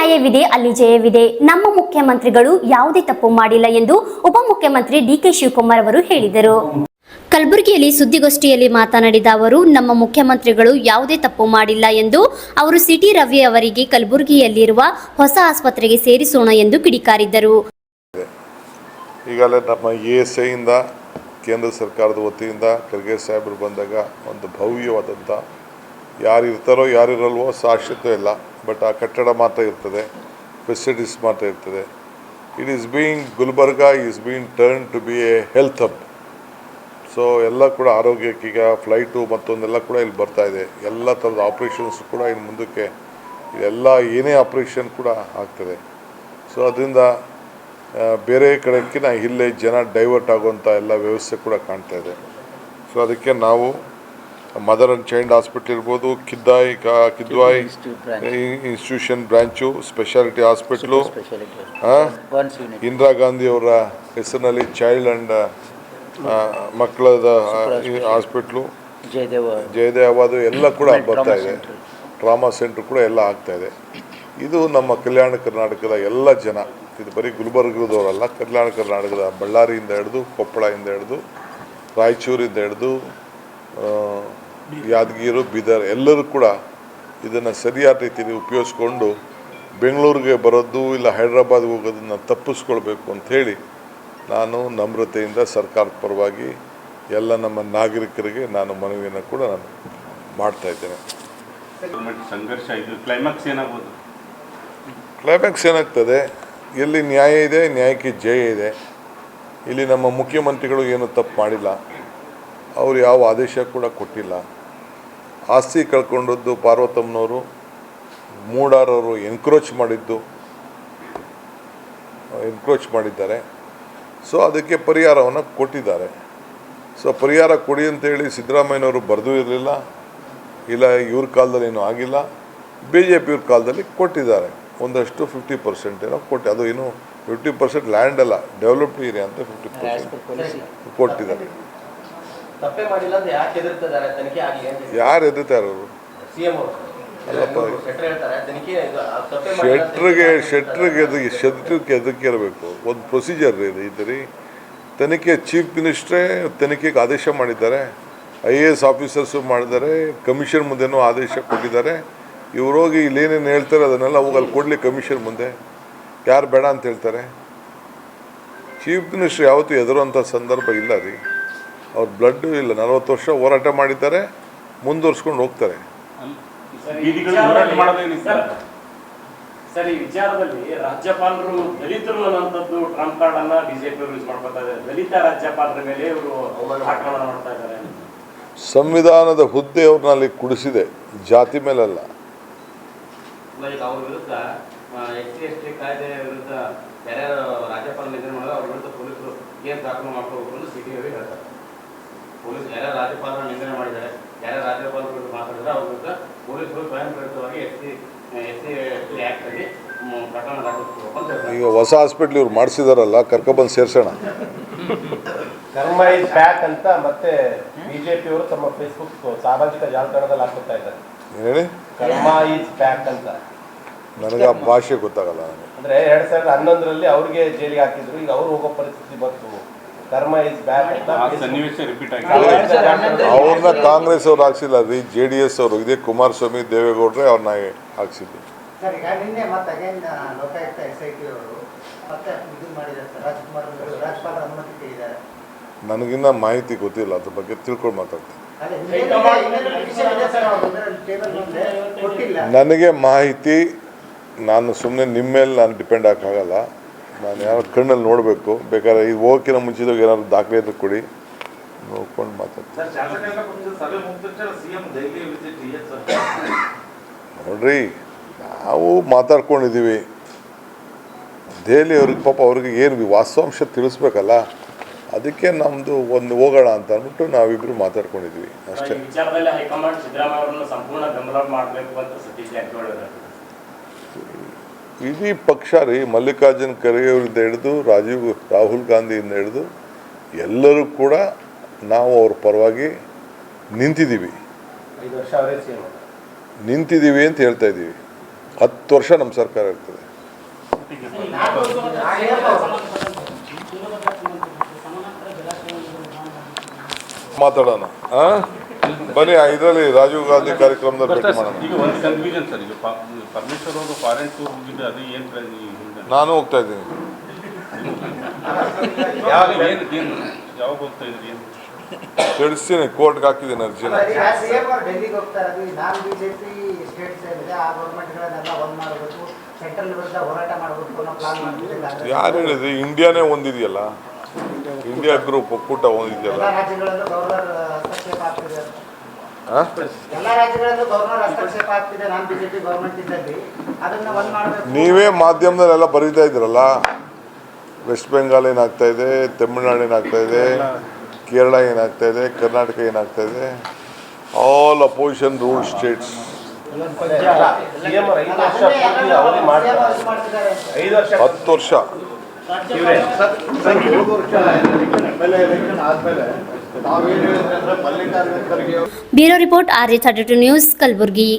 ನ್ಯಾಯವಿದೆ ಅಲ್ಲಿ ಜಯವಿದೆ. ನಮ್ಮ ಮುಖ್ಯಮಂತ್ರಿಗಳು ಯಾವುದೇ ತಪ್ಪು ಮಾಡಿಲ್ಲ ಎಂದು ಉಪಮುಖ್ಯಮಂತ್ರಿ ಡಿಕೆ ಶಿವಕುಮಾರ್ ಅವರು ಹೇಳಿದರು. ಕಲಬುರಗಿಯಲ್ಲಿ ಸುದ್ದಿಗೋಷ್ಠಿಯಲ್ಲಿ ಮಾತನಾಡಿದ ಅವರು, ನಮ್ಮ ಮುಖ್ಯಮಂತ್ರಿಗಳು ಯಾವುದೇ ತಪ್ಪು ಮಾಡಿಲ್ಲ ಎಂದು ಅವರು ಸಿಟಿ ರವಿ ಅವರಿಗೆ ಕಲಬುರಗಿಯಲ್ಲಿರುವ ಹೊಸ ಆಸ್ಪತ್ರೆಗೆ ಸೇರಿಸೋಣ ಎಂದು ಕಿಡಿಕಾರಿದ್ದರು. ಈಗಾಗಲೇ ನಮ್ಮ ESI ಇಂದ ಕೇಂದ್ರ ಸರ್ಕಾರದ ವತಿಯಿಂದ ಖರ್ಗೆ ಸಾಹೇಬರು ಬಂದಾಗ ಒಂದು ಭವ್ಯವಾದಂಥ ಯಾರು ಇರ್ತಾರೋ ಯಾರಿರಲ್ವೋ ಶಾಶ್ವತ ಇಲ್ಲ, ಬಟ್ ಆ ಕಟ್ಟಡ ಮಾತ್ರ ಇರ್ತದೆ, ಫೆಸಿಲಿಟೀಸ್ ಮಾತ್ರ ಇರ್ತದೆ. It is being Gulbarga is being turn to be a health hub. So ಎಲ್ಲ ಕೂಡ ಆರೋಗ್ಯಕ್ಕೀಗ ಫ್ಲೈಟು ಮತ್ತೊಂದೆಲ್ಲ ಕೂಡ ಇಲ್ಲಿ ಬರ್ತಾ ಇದೆ. ಎಲ್ಲ ಥರದ ಆಪ್ರೇಷನ್ಸ್ ಕೂಡ ಇನ್ನು ಮುಂದಕ್ಕೆ ಎಲ್ಲ ಏನೇ ಆಪ್ರೇಷನ್ ಕೂಡ ಆಗ್ತದೆ. ಸೊ ಅದರಿಂದ ಬೇರೆ ಕಡೆಕ್ಕಿಂತ ಇಲ್ಲೇ ಜನ ಡೈವರ್ಟ್ ಆಗುವಂಥ ಎಲ್ಲ ವ್ಯವಸ್ಥೆ ಕೂಡ ಕಾಣ್ತಾ ಇದೆ. ಸೊ ಅದಕ್ಕೆ ನಾವು ಮದರ್ ಆ್ಯಂಡ್ ಚೈಲ್ಡ್ ಹಾಸ್ಪಿಟ್ಲ್ ಇರ್ಬೋದು, Kidwai institution branch, speciality hospital, Indira Gandhi ಅವರ ಹೆಸರಿನಲ್ಲಿ ಚೈಲ್ಡ್ ಆ್ಯಂಡ್ ಮಕ್ಕಳದ ಹಾಸ್ಪಿಟ್ಲು, ಜಯದೇವಾದು ಎಲ್ಲ ಕೂಡ ಬರ್ತಾ ಇದೆ. ಟ್ರಾಮಾ ಸೆಂಟ್ರ್ ಕೂಡ ಎಲ್ಲ ಆಗ್ತಾ ಇದೆ. ಇದು ನಮ್ಮ ಕಲ್ಯಾಣ ಕರ್ನಾಟಕದ ಎಲ್ಲ ಜನ, ಇದು ಬರೀ ಗುಲ್ಬರ್ಗದವರಲ್ಲ, ಕಲ್ಯಾಣ ಕರ್ನಾಟಕದ ಬಳ್ಳಾರಿಯಿಂದ ಹಿಡಿದು, ಕೊಪ್ಪಳದಿಂದ ಹಿಡಿದು, ರಾಯಚೂರಿಂದ ಹಿಡಿದು, ಯಾದಗಿರಿ, ಬೀದರ್ ಎಲ್ಲರೂ ಕೂಡ ಇದನ್ನು ಸರಿಯಾದ ರೀತಿಯಲ್ಲಿ ಉಪಯೋಗಿಸ್ಕೊಂಡು ಬೆಂಗಳೂರಿಗೆ ಬರೋದು ಇಲ್ಲ ಹೈದ್ರಾಬಾದ್ಗೆ ಹೋಗೋದನ್ನು ತಪ್ಪಿಸ್ಕೊಳ್ಬೇಕು ಅಂಥೇಳಿ ನಾನು ನಮ್ರತೆಯಿಂದ ಸರ್ಕಾರದ ಪರವಾಗಿ ಎಲ್ಲ ನಮ್ಮ ನಾಗರಿಕರಿಗೆ ನಾನು ಮನವಿಯನ್ನು ಕೂಡ ನಾನು ಮಾಡ್ತಾಯಿದ್ದೇನೆ. ಕ್ಲೈಮ್ಯಾಕ್ಸ್ ಏನಾಗ್ತದೆ, ಎಲ್ಲಿ ನ್ಯಾಯ ಇದೆ ನ್ಯಾಯಕ್ಕೆ ಜಯ ಇದೆ. ಇಲ್ಲಿ ನಮ್ಮ ಮುಖ್ಯಮಂತ್ರಿಗಳು ಏನು ತಪ್ಪು ಮಾಡಿಲ್ಲ, ಅವರು ಯಾವ ಆದೇಶ ಕೂಡ ಕೊಟ್ಟಿಲ್ಲ. ಆಸ್ತಿ ಕಳ್ಕೊಂಡದ್ದು ಪಾರ್ವತಮ್ಮನವರು, ಮೂಡಾರವರು ಎನ್ಕ್ರೋಚ್ ಮಾಡಿದ್ದಾರೆ. ಸೊ ಅದಕ್ಕೆ ಪರಿಹಾರವನ್ನು ಕೊಟ್ಟಿದ್ದಾರೆ. ಸೊ ಪರಿಹಾರ ಕೊಡಿ ಅಂತೇಳಿ ಸಿದ್ದರಾಮಯ್ಯನವರು ಬರೆದೂ ಇರಲಿಲ್ಲ, ಇಲ್ಲ ಇವ್ರ ಕಾಲದಲ್ಲಿ ಏನೂ ಆಗಿಲ್ಲ. BJP ಇವ್ರ ಕಾಲದಲ್ಲಿ ಕೊಟ್ಟಿದ್ದಾರೆ, ಒಂದಷ್ಟು 50% ಏನೋ ಕೊಟ್ಟು, ಅದು ಏನು 50% ಲ್ಯಾಂಡ್ ಅಲ್ಲ, ಡೆವಲಪ್ಡ್ ಏರಿಯಾ ಅಂತ 50% ಕೊಟ್ಟಿದ್ದಾರೆ. ಯಾರು ಎದುರ್ತಾರೆ ಅವರು? ಅಲ್ಲಪ್ಪ, ಶೆಟ್ರಿಗೆ ಎದಕ್ಕೆ ಇರಬೇಕು? ಒಂದು ಪ್ರೊಸೀಜರ್ ಇದೆ. ತನಿಖೆ ಚೀಫ್ ಮಿನಿಸ್ಟ್ರೇ ತನಿಖೆಗೆ ಆದೇಶ ಮಾಡಿದ್ದಾರೆ, IAS ಆಫೀಸರ್ಸು ಮಾಡಿದ್ದಾರೆ, ಕಮಿಷನ್ ಮುಂದೆನೂ ಆದೇಶ ಕೊಟ್ಟಿದ್ದಾರೆ. ಇವ್ರು ಹೋಗಿ ಇಲ್ಲೇನೇನು ಹೇಳ್ತಾರೆ ಅದನ್ನೆಲ್ಲ ಹೋಗಲ್ಲಿ ಕೊಡಲಿ ಕಮಿಷನ್ ಮುಂದೆ. ಯಾರು ಬೇಡ ಅಂತ ಹೇಳ್ತಾರೆ? ಚೀಫ್ ಮಿನಿಸ್ಟ್ರ್ ಯಾವತ್ತೂ ಎದುರುವಂಥ ಸಂದರ್ಭ ಇಲ್ಲ ರೀ. ಅವ್ರ ಬ್ಲಡ್ಡು ಇಲ್ಲ, 40 ವರ್ಷ ಹೋರಾಟ ಮಾಡಿದ್ದಾರೆ, ಮುಂದುವರ್ಸ್ಕೊಂಡು ಹೋಗ್ತಾರೆ. ಸರ್, ಈ ವಿಚಾರದಲ್ಲಿ ರಾಜ್ಯಪಾಲರು ದಲಿತರು ಅನ್ನೋಂಥದ್ದು ಟ್ರಂಪ್ ಕಾರ್ಡ್ ಅನ್ನ BJP ಯೂಸ್ ಮಾಡ್ಕೊತಾ ಇದ್ದಾರೆ. ದಲಿತ ರಾಜ್ಯಪಾಲರ ಮೇಲೆ ಇವರು ಆಕ್ರಮಣ ಮಾಡ್ತಾ ಇದ್ದಾರೆ. ಸಂವಿಧಾನದ ಹುದ್ದೆ ಅವ್ರನ್ನಲ್ಲಿ ಕುಡಿಸಿದೆ, ಜಾತಿ ಮೇಲಲ್ಲ. ಅವ್ರ ವಿರುದ್ಧ SC/ST ಕಾಯ್ದೆ ವಿರುದ್ಧ ಯಾರ್ಯಾರು ರಾಜ್ಯಪಾಲ ನಿಂದನೆ ಮಾಡಿದ್ರೆ ಅವ್ರ ವಿರುದ್ಧ ಪೊಲೀಸರು ಏನು ದಾಖಲು ಮಾಡ್ಕೋಬೇಕು ಅಂತ ಸಿಟಿ ರವಿ ಹೇಳ್ತಾರೆ. ಪೊಲೀಸ್ ಯಾರ್ಯಾರು ರಾಜ್ಯಪಾಲರ ನಿಂದನೆ ಮಾಡಿದ್ದಾರೆ, ಯಾರ್ಯಾರು ರಾಜ್ಯಪಾಲರ ವಿರುದ್ಧ ಮಾತಾಡಿದ್ರೆ ಅವ್ರ ವಿರುದ್ಧ ಪೊಲೀಸರು ಸ್ವಯಂ ಪ್ರೇರಿತವಾಗಿ SC/ST ಆಕ್ಟ್ ಅಲ್ಲಿ ಪ್ರಕರಣ ದಾಖಲಿಸಬೇಕು ಅಂತ ಹೇಳ್ತಾರೆ. ಈಗ ಹೊಸ ಹಾಸ್ಪಿಟ್ಲ್ ಇವ್ರು ಮಾಡಿಸಿದಾರಲ್ಲ, ಕರ್ಕೊಬಂದು ಸೇರ್ಸೋಣ. ಕರ್ಮ ಇಸ್ ಬ್ಯಾಕ್ ಅಂತ ಮತ್ತೆ BJP ಅವರು ತಮ್ಮ ಫೇಸ್ಬುಕ್ ಸಾಮಾಜಿಕ ಜಾಲತಾಣದಲ್ಲಿ ಹಾಕ್ತಾ ಇದ್ದಾರೆ. ಹೇಳಿ, ಕರ್ಮ ಇಸ್ ಬ್ಯಾಕ್ ಅಂತ. ನನಗೆ ಆ ಭಾಷೆ ಗೊತ್ತಾಗಲ್ಲ. ಅಂದ್ರೆ 2011ರಲ್ಲಿ ಅವ್ರಿಗೆ ಜೈಲಿಗೆ ಹಾಕಿದ್ರು, ಈಗ ಅವ್ರು ಹೋಗೋ ಪರಿಸ್ಥಿತಿ ಬಂತು. ಕರ್ಮ ಇಸ್ ಬ್ಯಾಕ್ ಅಂತ ಅವ್ರನ್ನ ಕಾಂಗ್ರೆಸ್ ಅವ್ರು ಹಾಕ್ಸಿಲ್ಲ ರೀ, JDS ಅವರು, ಇದೇ ಕುಮಾರಸ್ವಾಮಿ ದೇವೇಗೌಡ್ರೆ ಅವ್ರನ್ನ ಹಾಕ್ಸಿದ್ರು. ನನಗಿನ್ನ ಮಾಹಿತಿ ಗೊತ್ತಿಲ್ಲ, ಅದ್ರ ಬಗ್ಗೆ ತಿಳ್ಕೊಂಡು ಮಾತಾಡ್ತೀನಿ. ನನಗೆ ಮಾಹಿತಿ, ನಾನು ಸುಮ್ಮನೆ ನಿಮ್ಮ ಮೇಲೆ ನಾನು ಡಿಪೆಂಡ್ ಆಗೋಕ್ಕಾಗಲ್ಲ. ನಾನು ಯಾರು ಕಣ್ಣಲ್ಲಿ ನೋಡಬೇಕು. ಬೇಕಾದ್ರೆ ಈಗ ಹೋಗೋಕ್ಕಿಂತ ಮುಂಚಿದಾಗ ಏನಾದ್ರು ದಾಖಲೆ ಇದ್ರೆ ಕೊಡಿ, ನೋಡ್ಕೊಂಡು ಮಾತಾಡ್ತೀನಿ. ನೋಡ್ರಿ, ನಾವು ಮಾತಾಡ್ಕೊಂಡಿದ್ದೀವಿ. ದೆಹಲಿ ಅವ್ರಿಗೆ ಪಾಪ ಅವ್ರಿಗೆ ಏನು ವಾಸ್ತವಾಂಶ ತಿಳಿಸ್ಬೇಕಲ್ಲ, ಅದಕ್ಕೆ ನಮ್ಮದು ಒಂದು ಹೋಗೋಣ ಅಂತ ಅಂದ್ಬಿಟ್ಟು ನಾವಿಬ್ಬರು ಮಾತಾಡ್ಕೊಂಡಿದ್ವಿ ಅಷ್ಟೇ. ಇಡೀ ಪಕ್ಷ ರೀ, ಮಲ್ಲಿಕಾರ್ಜುನ್ ಖರ್ಗೆ ಅವರಿಂದ ಹಿಡಿದು ರಾಹುಲ್ ಗಾಂಧಿಯಿಂದ ಹಿಡಿದು ಎಲ್ಲರೂ ಕೂಡ ನಾವು ಅವ್ರ ಪರವಾಗಿ ನಿಂತಿದ್ದೀವಿ ಅಂತ ಹೇಳ್ತಾ ಇದ್ದೀವಿ. 10 ವರ್ಷ ನಮ್ಮ ಸರ್ಕಾರ ಇರ್ತದೆ. ಮಾತಾಡೋಣ. ಬನ್ನಿ, ಇದರಲ್ಲಿ ರಾಜೀವ್ ಗಾಂಧಿ ಕಾರ್ಯಕ್ರಮದಲ್ಲಿ ಭೇಟಿ ಮಾಡೋಣ. ಈಗ ಒಂದು ಕನ್ಫ್ಯೂಷನ್ ಸರ್, ಈಗ ಪರಮೇಶ್ವರ್ ಅವರು ಫಾರಿನ್ ಟೂರ್ ಹೋಗಿದ್ದು ಅದು ಏನು? ನಾನು ಹೋಗ್ತಾ ಇದ್ದೀನಿ. ಯಾವಾಗ ಹೋಗ್ತಾ ಇದ್ರಿ? ಏನು ತಿಳಿಸ್ತೀನಿ, ಕೋರ್ಟ್ಗೆ ಹಾಕಿದ್ದೀನಿ ಅರ್ಜಿನ. ಸಿಎಂ ಅವರು ಡೆಲ್ಲಿಗೆ ಹೋಗ್ತಾ ಇರೋದು, ನಾನ್ ಬಿಜೆಪಿ ಸ್ಟೇಟ್ಸ್ ಏನಿದೆ ಆ ಗೌರ್ಮೆಂಟ್ಗಳನ್ನೆಲ್ಲ ಒಂದ್ ಮಾಡಬೇಕು, ಸೆಂಟ್ರಲ್ ವಿರುದ್ಧ ಹೋರಾಟ ಮಾಡಬೇಕು ಅನ್ನೋ ಪ್ಲಾನ್ ಮಾಡ್ತಿದ್ದಾರೆ. ಯಾರು ಹೇಳಿದ್ರಿ? ಇಂಡಿಯಾನೇ ಒಂದಿದೆಯಲ್ಲ, ಇಂಡಿಯಾ ಗ್ರೂಪ್ ಒಕ್ಕೂಟ ಒಂದಿದೆಯಲ್ಲ. ಎಲ್ಲ ರಾಜ್ಯಗಳಲ್ಲೂ ಗವರ್ನರ್ ಹಸ್ತಕ್ಷೇಪ ಆಗ್ತಿದೆ. ಹಾ? ಎಲ್ಲ ರಾಜ್ಯಗಳಲ್ಲೂ ಗವರ್ನರ್ ಹಸ್ತಕ್ಷೇಪ ಆಗ್ತಿದೆ. ನಾನ್ ಬಿಜೆಪಿ ಗೌರ್ಮೆಂಟ್ ಇದ್ದಲ್ಲಿ ಅದನ್ನ ಒಂದ್ ಮಾಡಬೇಕು. ನೀವೇ ಮಾಧ್ಯಮದಲ್ಲೆಲ್ಲ ಬರೀತಾ ಇದ್ರಲ್ಲ, ವೆಸ್ಟ್ ಬೆಂಗಾಲ್ ಏನಾಗ್ತಾ ಇದೆ, ತಮಿಳ್ನಾಡು ಏನಾಗ್ತಾ ಇದೆ, ಕೇರಳ ಏನಾಗ್ತಾ ಇದೆ, ಕರ್ನಾಟಕ ಏನಾಗ್ತಾ ಇದೆ. All opposition rule States. CM 5 ವರ್ಷ ಪೂರ್ತಿ ಅವಧಿ ಮಾಡ್ತಾರೆ. 5 ವರ್ಷ 10 ವರ್ಷ. Bureau report RJ32 news, Kalaburagi.